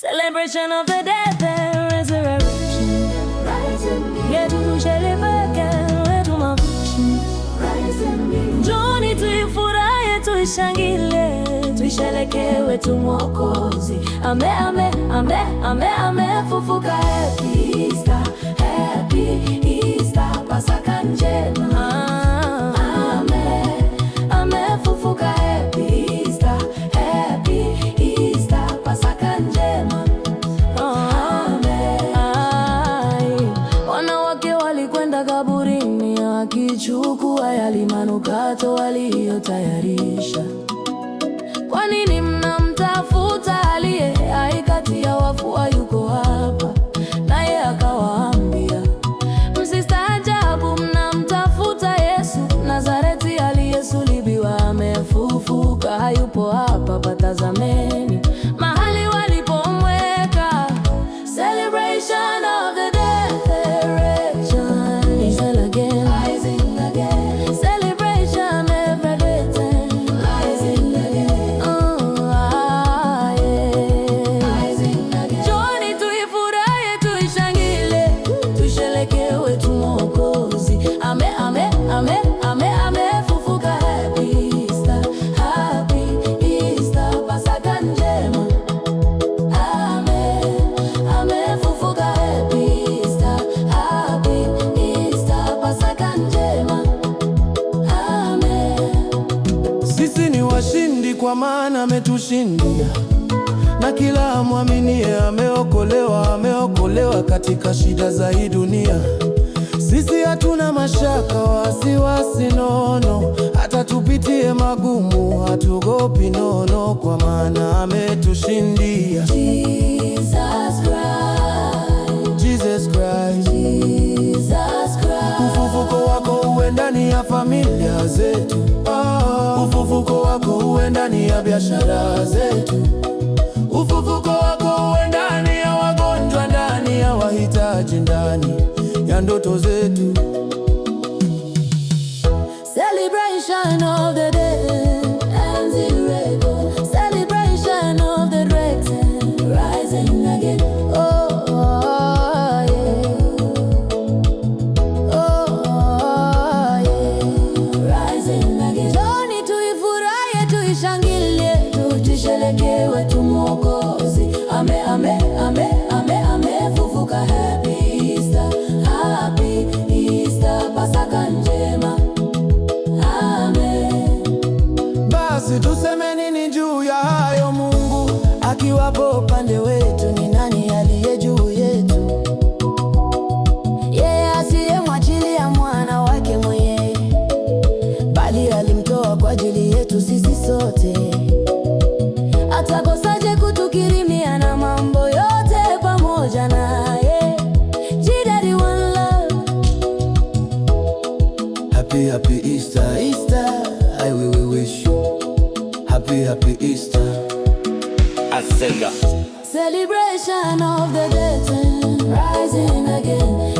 Celebration of the death and resurrection. Yetu tusherehekee wetu mavushi. Njoni tuifurahi, tuishangile, tuisherehekee wetu Mwokozi. Amefufuka. Happy Easter, Happy Easter, Pasaka njema. Amefufuka. Happy Easter, Happy Easter, Pasaka njema. Wanawake walikwenda kaburini wakichukua yale manukato waliyotayarisha. Kwa nini mnamtafuta aliye hai kati ya wafu? Hayuko hapa. Naye akawaambia, msistaajabu, mnamtafuta Yesu Nazareti aliyesulubiwa. Amefufuka, hayupo hapa, patazameni mahali walipomweka. Celebration of the death and resurrection. He's again, rising again. Celebration every day, rising again. Rising again. Njoni tuifurahi, tuishangile, tuisherehekee wetu Mwokozi. Amefufuka. Happy Easter, Happy Easter, Pasaka njema. Amefufuka. Happy Easter, Happy Easter, Pasaka njema. Sisi ni washindi kwa maana ametushindia, na kila amwaminie ameokolewa. Ameokolewa katika shida za hii dunia. Sisi hatuna mashaka, wasiwasi nono, hata tupitie magumu hatuogopi nono, kwa maana ametushindia. Jesus Christ, Jesus Christ. Jesus Christ. Ufufuko wako uwe ndani ya familia zetu. Ufufuko wako uwe ndani ya biashara zetu. Ufufuko wako uwe ndani ya wagonjwa, ndani ya wahitaji, ndani ya ndoto zetu. Celebration of the dead and resurrection. Celebration of the resurrection, rising again. Rising again. Njoni tuifurahi, tuishangilie, tuisherehekee wetu Mwokozi. Amefufuka. Happy Easter, Happy Easter, Pasaka njema. Basi tuseme nini juu ya hayo? Mungu akiwapo upande wetu, ni nani aliye juu yetu? Yeye asiyemwachilia mwana wake mwenyewe, Bali alimtoa kwa ajili yetu sisi sote. atakosaje kutukirimia na mambo yote pamoja naye? Jidadi one love. Happy, Happy Easter, Easter, I will wish you Happy, Happy Easter. Asenga. Celebration of the dead and rising again.